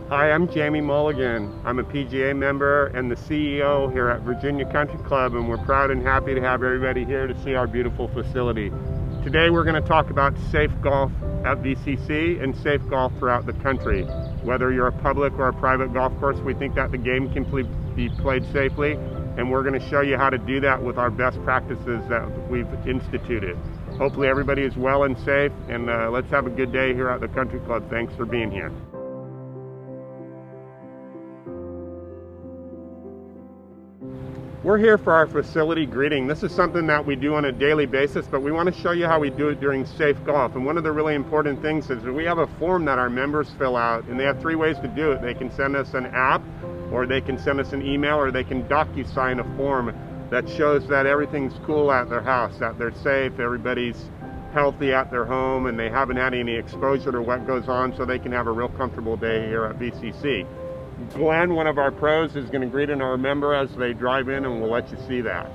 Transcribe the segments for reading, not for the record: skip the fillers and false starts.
Hi, I'm Jamie Mulligan. I'm a PGA member and the CEO here at Virginia Country Club, and we're proud and happy to have everybody here to see our beautiful facility. Today we're going to talk about safe golf at VCC and safe golf throughout the country. Whether you're a public or a private golf course, we think that the game can be played safely, and we're going to show you how to do that with our best practices that we've instituted. Hopefully everybody is well and safe, and let's have a good day here at the Country Club. Thanks for being here. We're here for our facility greeting. This is something that we do on a daily basis, but we want to show you how we do it during safe golf. And one of the really important things is that we have a form that our members fill out, and they have 3 ways to do it. They can send us an app, or they can send us an email, or they can DocuSign a form that shows that everything's cool at their house, that they're safe, everybody's healthy at their home, and they haven't had any exposure to what goes on, so they can have a real comfortable day here at VCC. Glenn, one of our pros, is going to greet our member as they drive in, and we'll let you see that.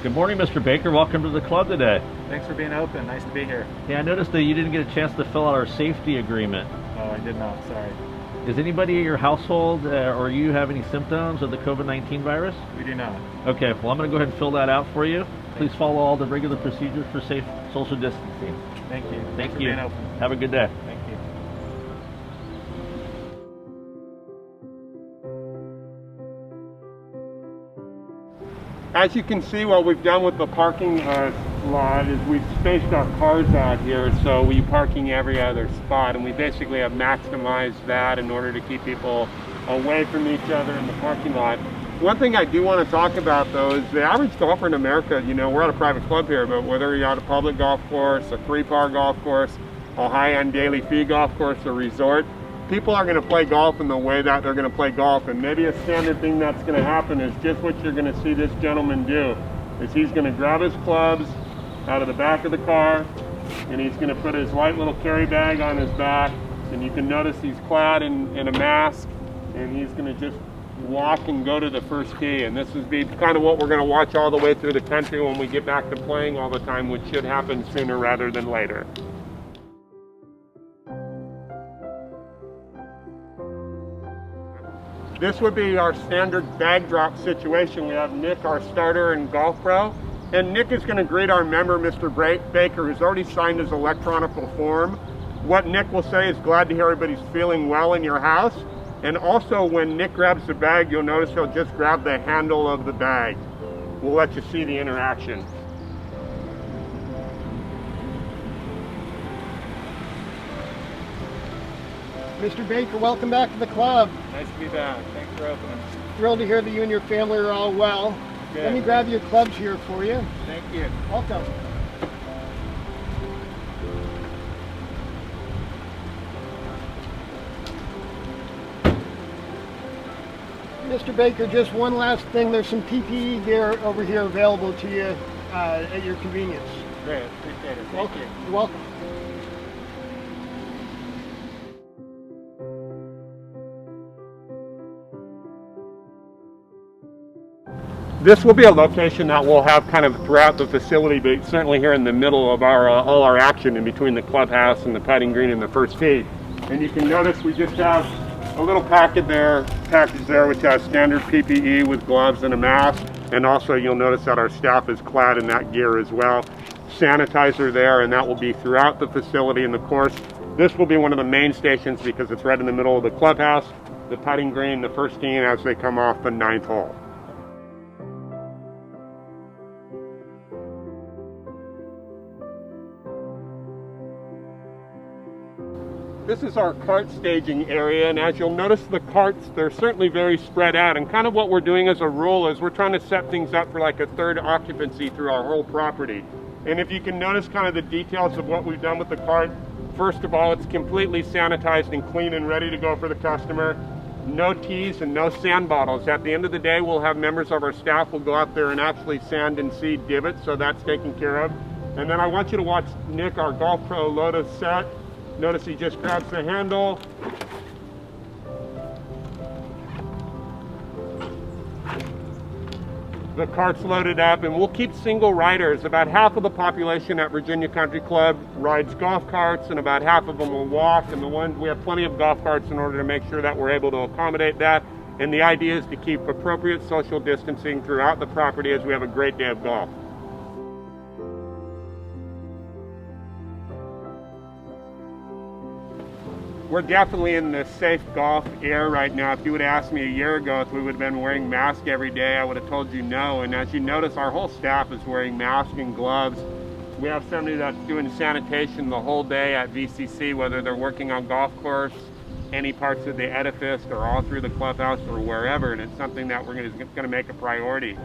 Good morning, Mr. Baker. Welcome to the club today. Thanks for being open. Nice to be here. Yeah, I noticed that you didn't get a chance to fill out our safety agreement. Oh, I did not. Sorry. Does anybody in your household or you have any symptoms of the COVID-19 virus? We do not. Okay, well, I'm going to go ahead and fill that out for you. Please follow all the regular procedures for safe social distancing. Thank you. Thank for you. being open. Have a good day. Thank you. As you can see, what we've done with the parking lot is we've spaced our cars out here, so we're parking every other spot, and we basically have maximized that in order to keep people away from each other in the parking lot. One thing I do want to talk about, though, is the average golfer in America, you know, we're at a private club here, but whether you're at a public golf course, a 3-par golf course, a high-end daily fee golf course, a resort, people are going to play golf in the way that they're going to play golf. And maybe a standard thing that's going to happen is just what you're going to see this gentleman do, is he's going to grab his clubs out of the back of the car, and he's going to put his light little carry bag on his back, and you can notice he's clad in a mask, and he's going to just walk and go to the first tee. And this is kind of what we're going to watch all the way through the country when we get back to playing all the time, which should happen sooner rather than later. This would be our standard bag drop situation. We have Nick, our starter and golf pro, and Nick is going to greet our member, Mr. Baker, who's already signed his electronic form. What Nick will say is glad to hear everybody's feeling well in your house. And also when Nick grabs the bag, you'll notice he'll just grab the handle of the bag. We'll let you see the interaction. Mr. Baker, welcome back to the club. Nice to be back. Thanks for opening. Thrilled to hear that you and your family are all well. Good. Let me grab your clubs here for you. Thank you. Welcome. Mr. Baker, just one last thing. There's some PPE gear over here available to you at your convenience. Great. Appreciate it. Thank Welcome. you. You're welcome. This will be a location that we'll have kind of throughout the facility, but certainly here in the middle of our all our action in between the clubhouse and the putting green and the first tee. And you can notice we just have a little package there which has standard PPE with gloves and a mask. And also you'll notice that our staff is clad in that gear as well. Sanitizer there, and that will be throughout the facility and the course. This will be one of the main stations because it's right in the middle of the clubhouse, the putting green, the first tee, as they come off the 9th hole. This is our cart staging area, and as you'll notice, the carts, they're certainly very spread out, and kind of what we're doing as a rule is we're trying to set things up for like a third occupancy through our whole property. And if you can notice kind of the details of what we've done with the cart, first of all, it's completely sanitized and clean and ready to go for the customer. No tees and no sand bottles. At the end of the day, we'll have members of our staff will go out there and actually sand and seed divots, so that's taken care of. And then I want you to watch Nick, our golf pro, load a set. Notice he just grabs the handle. the carts loaded up, and we'll keep single riders. About half of the population at Virginia Country Club rides golf carts, and about half of them will walk. And we have plenty of golf carts in order to make sure that we're able to accommodate that. And the idea is to keep appropriate social distancing throughout the property as we have a great day of golf. We're definitely in the safe golf era right now. If you would have asked me a year ago if we would have been wearing masks every day, I would have told you no. And as you notice, our whole staff is wearing masks and gloves. We have somebody that's doing sanitation the whole day at VCC, whether they're working on golf course, any parts of the edifice, or all through the clubhouse or wherever. And it's something that we're going to make a priority.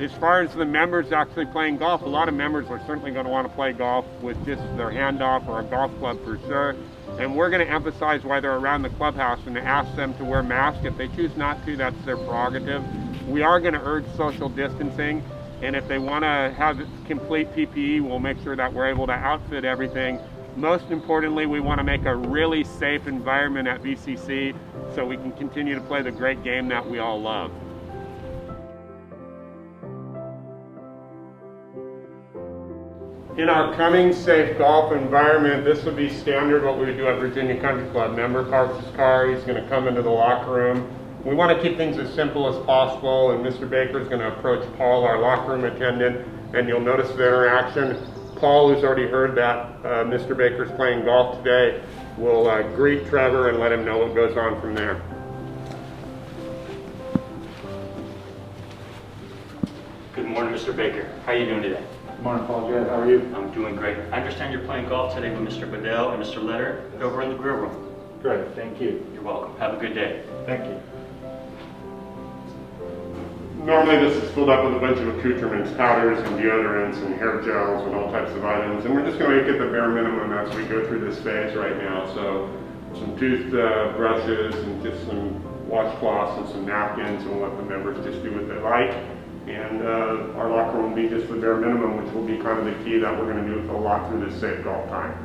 As far as the members actually playing golf, a lot of members are certainly going to want to play golf with just their hand off or a golf club for sure. And we're going to emphasize why they're around the clubhouse and to ask them to wear masks. If they choose not to, that's their prerogative. We are going to urge social distancing, and if they want to have complete PPE, we'll make sure that we're able to outfit everything. Most importantly, we want to make a really safe environment at VCC so we can continue to play the great game that we all love. In our coming safe golf environment, this would be standard what we would do at Virginia Country Club. Member parks his car, he's going to come into the locker room. We want to keep things as simple as possible, and Mr. Baker is going to approach Paul, our locker room attendant, and you'll notice the interaction. Paul, who's already heard that Mr. Baker's playing golf today, will greet Trevor and let him know what goes on from there. Good morning, Mr. Baker. How are you doing today? Good morning, Paul. Good. How are you? I'm doing great. I understand you're playing golf today with Mr. Bedell and Mr. Letter over in the grill room. Great. Thank you. You're welcome. Have a good day. Thank you. Normally this is filled up with a bunch of accoutrements, powders and deodorants and hair gels and all types of items, and we're just going to make it the bare minimum as we go through this phase right now. So some toothbrushes and just some washcloths and some napkins, and we'll let the members just do what they like. And our locker room will be just the bare minimum, which will be kind of the key that we're going to do a lot through this safe golf time.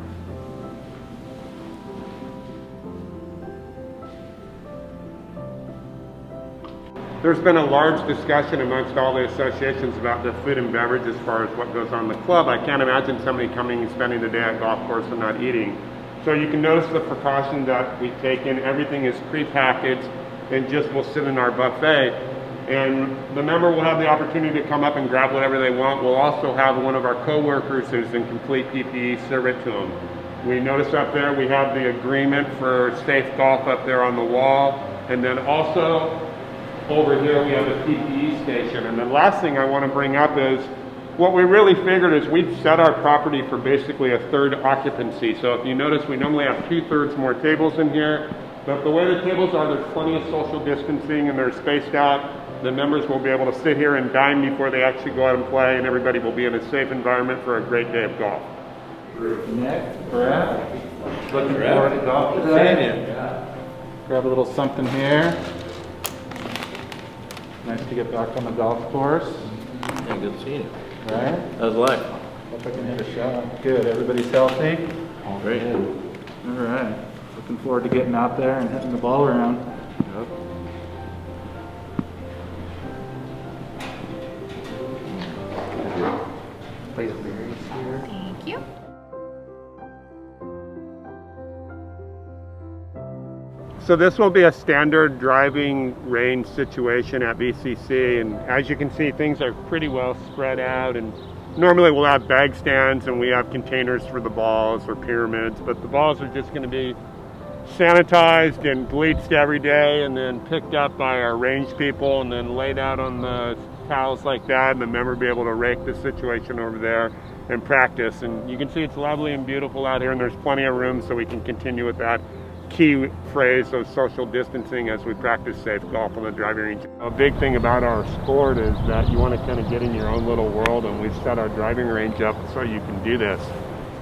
There's been a large discussion amongst all the associations about the food and beverage as far as what goes on in the club. I can't imagine somebody coming and spending the day at golf course and not eating. So you can notice the precaution that we've taken. Everything is prepackaged and just will sit in our buffet. And the member will have the opportunity to come up and grab whatever they want. We'll also have one of our co-workers who's in complete PPE serve it to them. We notice up there we have the agreement for safe golf up there on the wall. And then also over here we have a PPE station. And the last thing I want to bring up is what we really figured is we'd set our property for basically a third occupancy. So if you notice, we normally have 2/3 more tables in here. But the way the tables are, there's plenty of social distancing and they're spaced out. The members will be able to sit here and dine before they actually go out and play, and everybody will be in a safe environment for a great day of golf. Nick, Brad, looking forward to golf today. Grab a little something here. Nice to get back on the golf course. Yeah, good to see you. Right? How's life? Hope I can hit a shot. Good. Everybody's healthy? All great. All right. Looking forward to getting out there and hitting the ball around. Yep. Thank you. So this will be a standard driving range situation at VCC, and as you can see, things are pretty well spread out, and normally we'll have bag stands and we have containers for the balls or pyramids, but the balls are just going to be sanitized and bleached every day and then picked up by our range people and then laid out on the towels like that, and the member will be able to rake the situation over there and practice. And you can see it's lovely and beautiful out here, and there's plenty of room so we can continue with that key phrase of social distancing as we practice safe golf on the driving range. A big thing about our sport is that you want to kind of get in your own little world, and we've set our driving range up so you can do this.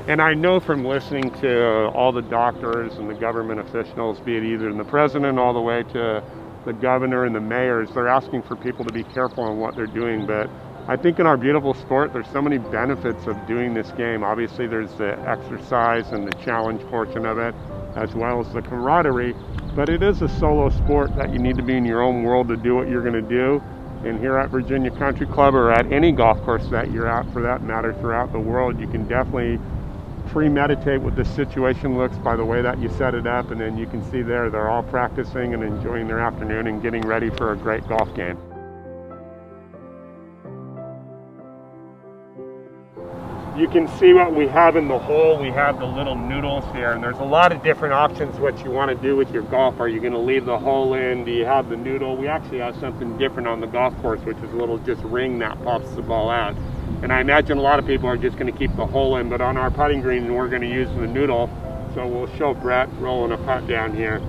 And I know from listening to all the doctors and the government officials, be it either the president all the way to the governor and the mayors, they're asking for people to be careful on what they're doing. But I think in our beautiful sport, there's so many benefits of doing this game. Obviously, there's the exercise and the challenge portion of it, as well as the camaraderie. But it is a solo sport that you need to be in your own world to do what you're going to do. And here at Virginia Country Club, or at any golf course that you're at for that matter throughout the world, you can definitely premeditate what the situation looks by the way that you set it up, and then you can see there they're all practicing and enjoying their afternoon and getting ready for a great golf game. You can see what we have in the hole. We have the little noodles here, and there's a lot of different options what you want to do with your golf. Are you going to leave the hole in? Do you have the noodle? We actually have something different on the golf course, which is a little just ring that pops the ball out. And I imagine a lot of people are just going to keep the hole in, but on our putting green we're going to use the noodle. So we'll show Brett rolling a putt down here.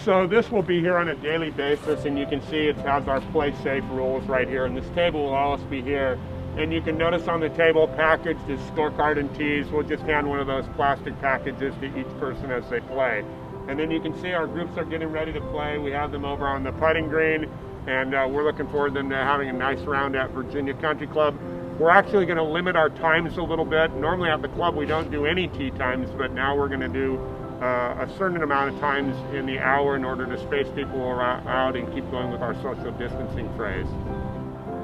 So this will be here on a daily basis, and you can see it has our play safe rules right here, and this table will always be here. And you can notice on the table packaged is scorecard and tees. We'll just hand one of those plastic packages to each person as they play. And then you can see our groups are getting ready to play. We have them over on the putting green, and we're looking forward to them to having a nice round at Virginia Country Club. We're actually going to limit our times a little bit. Normally at the club we don't do any tee times, but now we're going to do a certain amount of times in the hour in order to space people out and keep going with our social distancing phrase.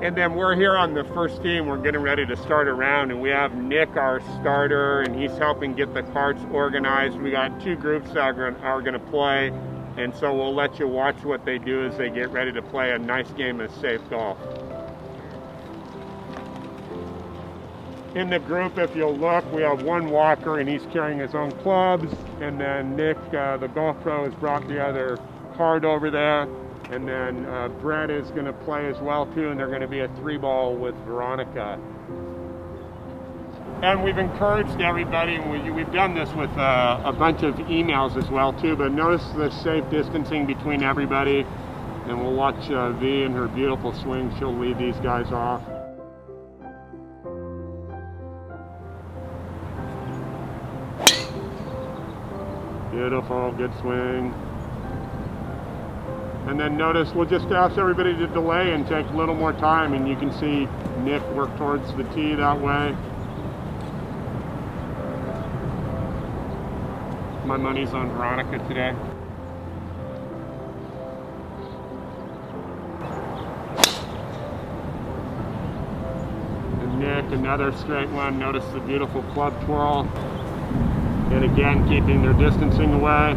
And then we're here on the first tee, and we're getting ready to start a round, and we have Nick, our starter, and he's helping get the carts organized. We got two groups that are going to play, and so we'll let you watch what they do as they get ready to play a nice game of safe golf. In the group, if you'll look, we have one walker, and he's carrying his own clubs, and then Nick, the golf pro, has brought the other cart over there, and then Brett is going to play as well too, and they're going to be a 3-ball with Veronica. And we've encouraged everybody, and we've done this with a bunch of emails as well too, but notice the safe distancing between everybody, and we'll watch V and her beautiful swing. She'll lead these guys off. Beautiful, good swing. And then notice, we'll just ask everybody to delay and take a little more time, and you can see Nick work towards the tee that way. My money's on Veronica today. And Nick, another straight one. Notice the beautiful club twirl. And again, keeping their distancing away.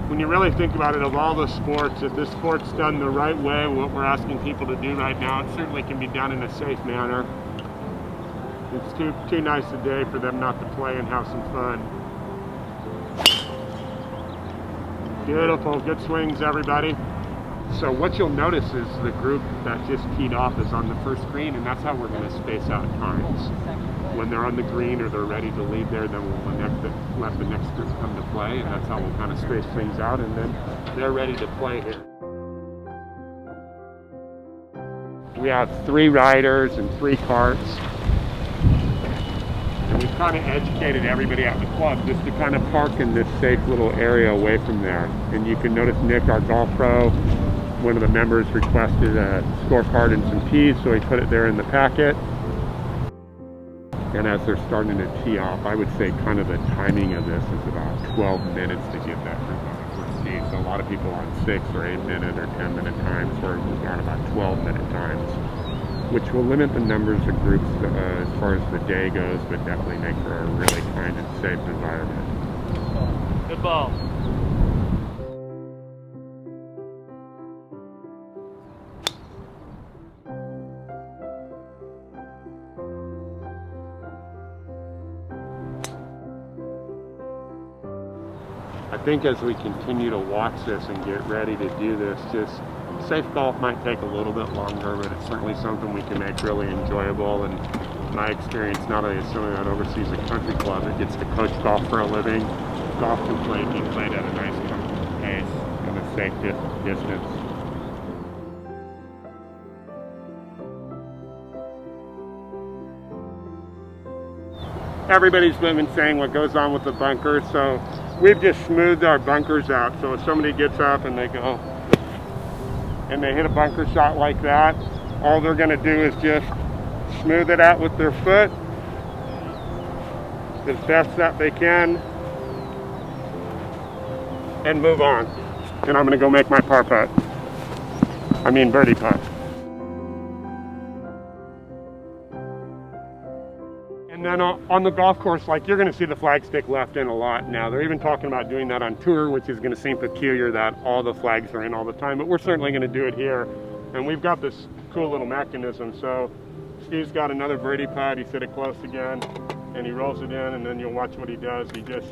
When you really think about it, of all the sports, if this sport's done the right way, what we're asking people to do right now, it certainly can be done in a safe manner. It's too nice a day for them not to play and have some fun. Beautiful, good swings, everybody. So what you'll notice is the group that just teed off is on the first green, and that's how we're going to space out times. When they're on the green or they're ready to lead there, then we'll let the next group come to play, and that's how we'll kind of space things out, and then they're ready to play here. We have 3 riders and 3 carts, and we've kind of educated everybody at the club just to kind of park in this safe little area away from there. And you can notice Nick, our golf pro, one of the members requested a scorecard and some tees, so he put it there in the packet. And as they're starting to tee off, I would say kind of the timing of this is about 12 minutes to get that group on the first tee. So a lot of people on 6 or 8 minute or 10 minute times, where we've got about 12 minute times, which will limit the numbers of groups as far as the day goes, but definitely make for a really kind and safe environment. Good ball. I think as we continue to watch this and get ready to do this, just safe golf might take a little bit longer, but it's certainly something we can make really enjoyable. And my experience, not only as someone that oversees a country club that gets to coach golf for a living, golf can be played at a nice comfortable pace and a safe distance. Everybody's been saying what goes on with the bunkers, so we've just smoothed our bunkers out. So if somebody gets up and they go and they hit a bunker shot like that, all they're going to do is just smooth it out with their foot as best that they can and move on. And I'm going to go make my birdie putt. And then on the golf course, like, you're going to see the flag stick left in a lot now. They're even talking about doing that on tour, which is going to seem peculiar that all the flags are in all the time, but we're certainly going to do it here. And we've got this cool little mechanism. So Steve's got another birdie putt. He's hit it close again, and he rolls it in, and then you'll watch what he does. He just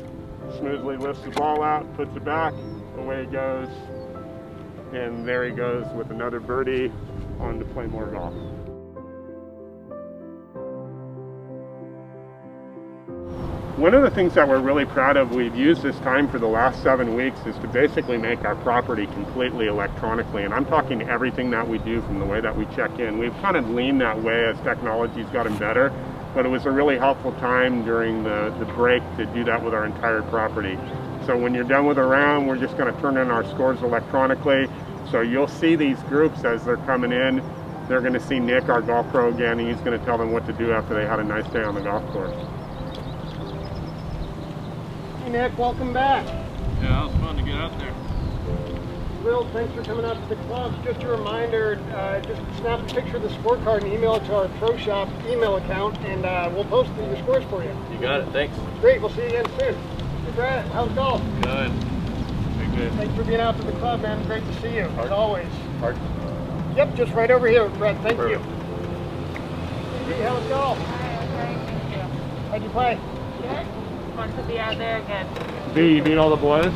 smoothly lifts the ball out, puts it back, away it goes, and there he goes with another birdie, on to play more golf. One of the things that we're really proud of, we've used this time for the last 7 weeks, is to basically make our property completely electronically. And I'm talking everything that we do, from the way that we check in. We've kind of leaned that way as technology's gotten better, but it was a really helpful time during the break to do that with our entire property. So when you're done with a round, we're just going to turn in our scores electronically. So you'll see these groups as they're coming in. They're going to see Nick, our golf pro, again, and he's going to tell them what to do after they had a nice day on the golf course. Hey Nick, welcome back. Yeah, it was fun to get out there. Will, thanks for coming out to the clubs. Just a reminder, just snap a picture of the scorecard and email it to our Pro Shop email account, and we'll post your scores for you. You got it, thanks. Great, we'll see you again soon. Hey Brad, how's golf? Good. Good. Thanks for being out to the club, man. Great to see you, as always. Hard. Yep, just right over here, Brad. Thank Perfect. you. Hey, how's golf? Hi, great, thank you. How'd you play? Good. Fun to be out there again. B, you beat all the boys?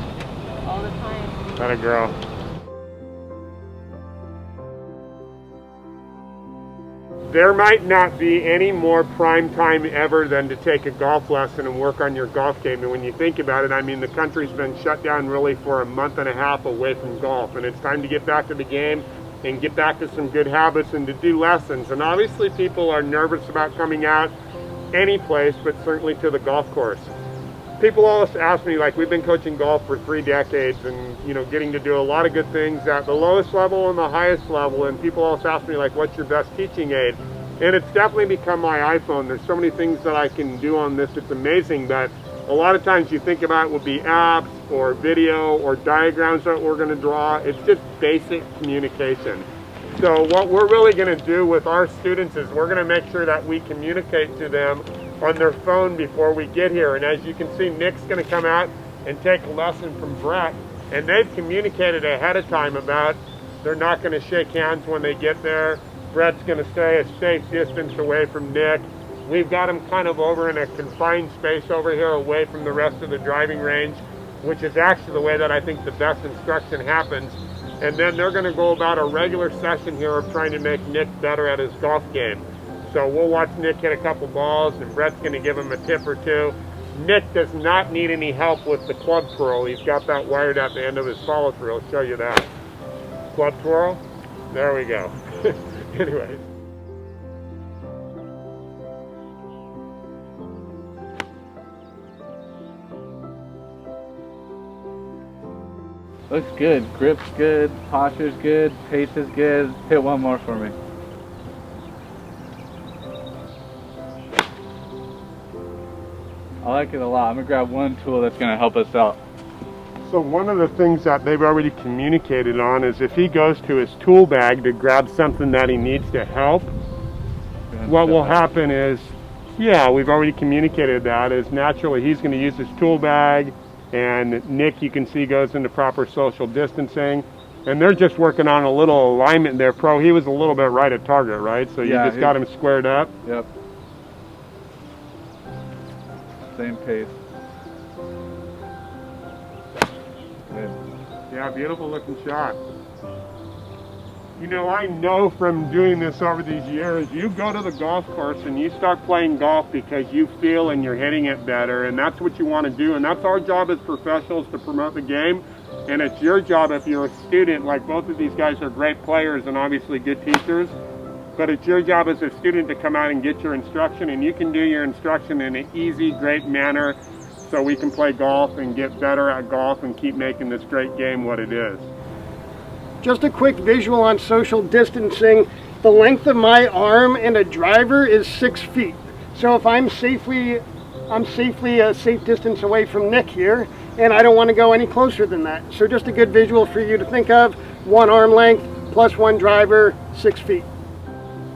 All the time. That a girl. There might not be any more prime time ever than to take a golf lesson and work on your golf game. And when you think about it, I mean, the country's been shut down really for a month and a half away from golf, and it's time to get back to the game and get back to some good habits and to do lessons. And obviously people are nervous about coming out any place, but certainly to the golf course. People always ask me, like, we've been coaching golf for 3 decades and, you know, getting to do a lot of good things at the lowest level and the highest level, and people always ask me, like, what's your best teaching aid? And it's definitely become my iPhone. There's so many things that I can do on this, it's amazing. But a lot of times you think about it would be apps or video or diagrams that we're going to draw. It's just basic communication. So what we're really going to do with our students is we're going to make sure that we communicate to them on their phone before we get here. And as you can see, Nick's going to come out and take a lesson from Brett, and they've communicated ahead of time about they're not going to shake hands when they get there. Brett's going to stay a safe distance away from Nick. We've got him kind of over in a confined space over here away from the rest of the driving range, which is actually the way that I think the best instruction happens. And then they're going to go about a regular session here of trying to make Nick better at his golf game. So we'll watch Nick hit a couple balls, and Brett's going to give him a tip or two. Nick does not need any help with the club twirl. He's got that wired at the end of his follow through. I'll show you that. Club twirl. There we go. Anyway. Looks good. Grip's good. Posture's good. Pace is good. Hit one more for me. I like it a lot. I'm going to grab one tool that's going to help us out. So one of the things that they've already communicated on is if he goes to his tool bag to grab something that he needs to help, what will happen is, yeah, we've already communicated that, is naturally he's going to use his tool bag, and Nick, you can see, goes into proper social distancing, and they're just working on a little alignment there. Pro, he was a little bit right at target, right? So you just got him squared up? Yep. Same pace. Good. Yeah, beautiful looking shot. You know, I know from doing this over these years, you go to the golf course and you start playing golf because you feel and you're hitting it better, and that's what you want to do, and that's our job as professionals, to promote the game. And it's your job, if you're a student, like both of these guys are great players and obviously good teachers, but it's your job as a student to come out and get your instruction, and you can do your instruction in an easy, great manner so we can play golf and get better at golf and keep making this great game what it is. Just a quick visual on social distancing. The length of my arm and a driver is 6 feet. So if I'm safely a safe distance away from Nick here, and I don't want to go any closer than that. So just a good visual for you to think of: 1 arm length plus 1 driver, 6 feet.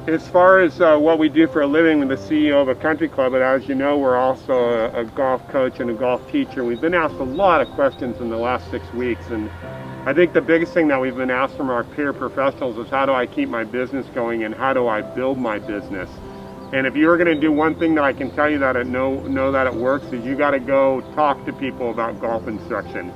As far as what we do for a living with the CEO of a country club, but as you know, we're also a golf coach and a golf teacher. We've been asked a lot of questions in the last 6 weeks, and I think the biggest thing that we've been asked from our peer professionals is, how do I keep my business going and how do I build my business? And if you're going to do one thing that I can tell you that I know that it works, is you got to go talk to people about golf instruction.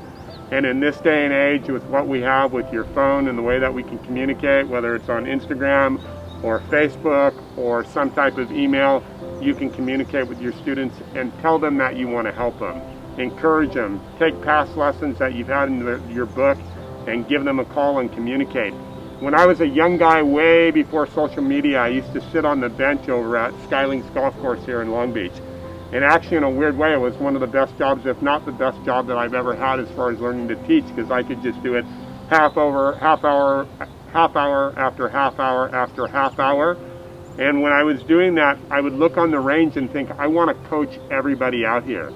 And in this day and age, with what we have with your phone and the way that we can communicate, whether it's on Instagram or Facebook or some type of email, you can communicate with your students and tell them that you want to help them. Encourage them. Take past lessons that you've had in your book and give them a call and communicate. When I was a young guy, way before social media, I used to sit on the bench over at Skyling's golf course here in Long Beach. And actually, in a weird way, it was one of the best jobs, if not the best job that I've ever had as far as learning to teach, because I could just do it half hour after half hour after half hour. And when I was doing that, I would look on the range and think, I want to coach everybody out here.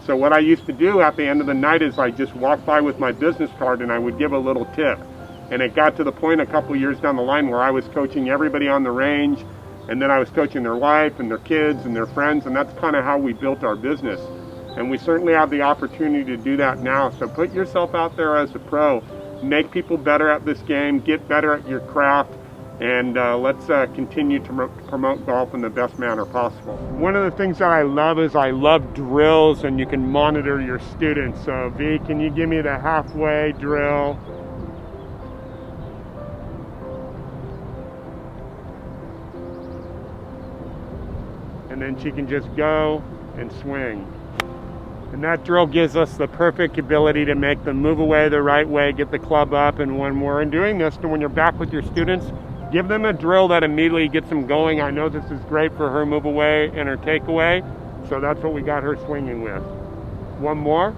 So what I used to do at the end of the night is I just walk by with my business card and I would give a little tip. And it got to the point a couple years down the line where I was coaching everybody on the range, and then I was coaching their wife and their kids and their friends, and that's kind of how we built our business. And we certainly have the opportunity to do that now. So put yourself out there as a pro, make people better at this game, get better at your craft, and let's continue to promote golf in the best manner possible. One of the things that I love is I love drills, and you can monitor your students. So V, can you give me the halfway drill? And then she can just go and swing. And that drill gives us the perfect ability to make them move away the right way, get the club up, and when we're doing this, and when you're back with your students, give them a drill that immediately gets them going. I know this is great for her move away and her takeaway, so that's what we got her swinging with. One more.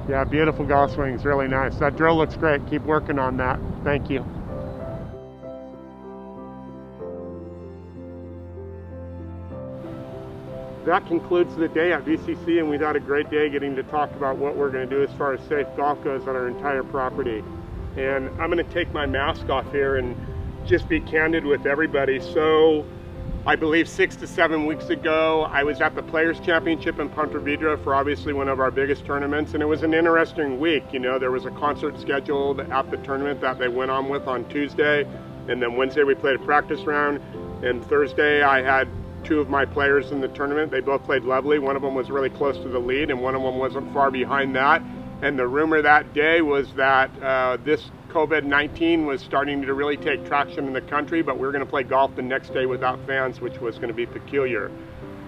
Yeah, beautiful golf swings, really nice. That drill looks great. Keep working on that. Thank you. That concludes the day at VCC, and we've had a great day getting to talk about what we're going to do as far as safe golf goes on our entire property. And I'm going to take my mask off here and just be candid with everybody. So I believe 6 to 7 weeks ago, I was at the Players Championship in Ponte Vedra for obviously one of our biggest tournaments, and it was an interesting week. You know, there was a concert scheduled at the tournament that they went on with on Tuesday, and then Wednesday we played a practice round, and Thursday I had 2 of my players in the tournament. They both played lovely. One of them was really close to the lead, and one of them wasn't far behind that. And the rumor that day was that this COVID-19 was starting to really take traction in the country, but we were going to play golf the next day without fans, which was going to be peculiar.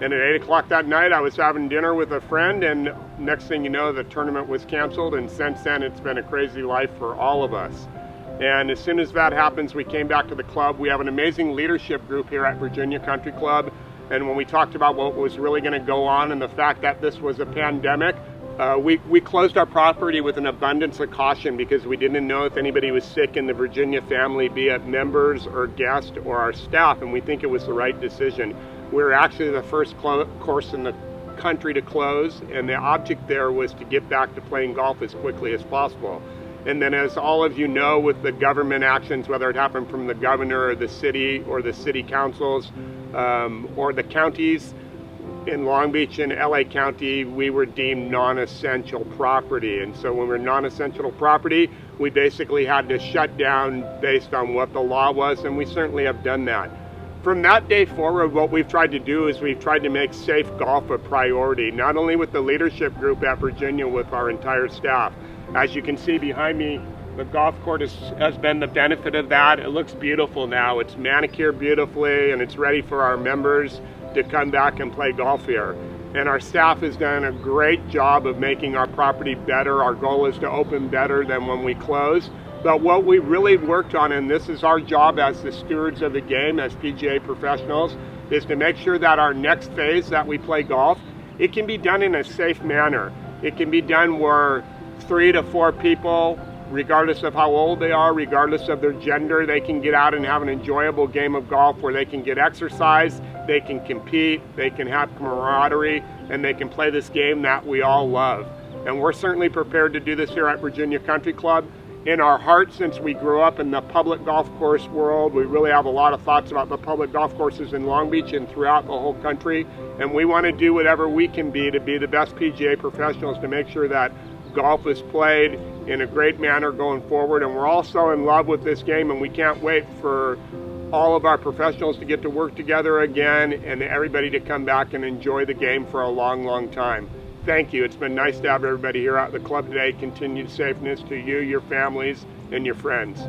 And at 8 o'clock that night, I was having dinner with a friend, and next thing you know, the tournament was canceled, and since then, it's been a crazy life for all of us. And as soon as that happens, we came back to the club. We have an amazing leadership group here at Virginia Country Club, and when we talked about what was really going to go on and the fact that this was a pandemic, we closed our property with an abundance of caution because we didn't know if anybody was sick in the Virginia family, be it members or guests or our staff, and we think it was the right decision. We're actually the first course in the country to close, and the object there was to get back to playing golf as quickly as possible. And then, as all of you know, with the government actions, whether it happened from the governor or the city councils or the counties, in Long Beach and LA County, we were deemed non-essential property. And so when we're non-essential property, we basically had to shut down based on what the law was, and we certainly have done that. From that day forward, what we've tried to do is we've tried to make safe golf a priority, not only with the leadership group at Virginia, with our entire staff. As you can see behind me, the golf court has been the benefit of that. It looks beautiful now. It's manicured beautifully, and it's ready for our members to come back and play golf here. And our staff has done a great job of making our property better. Our goal is to open better than when we close. But what we really worked on, and this is our job as the stewards of the game, as PGA professionals, is to make sure that our next phase that we play golf, it can be done in a safe manner. It can be done where 3 to 4 people, regardless of how old they are, regardless of their gender, they can get out and have an enjoyable game of golf where they can get exercise, they can compete, they can have camaraderie, and they can play this game that we all love. And we're certainly prepared to do this here at Virginia Country Club. In our heart, since we grew up in the public golf course world, we really have a lot of thoughts about the public golf courses in Long Beach and throughout the whole country. And we want to do whatever we can be to be the best PGA professionals to make sure that golf is played in a great manner going forward. And we're also in love with this game, and we can't wait for all of our professionals to get to work together again and everybody to come back and enjoy the game for a long, long time. Thank you. It's been nice to have everybody here at the club today. Continued safeness to you, your families, and your friends.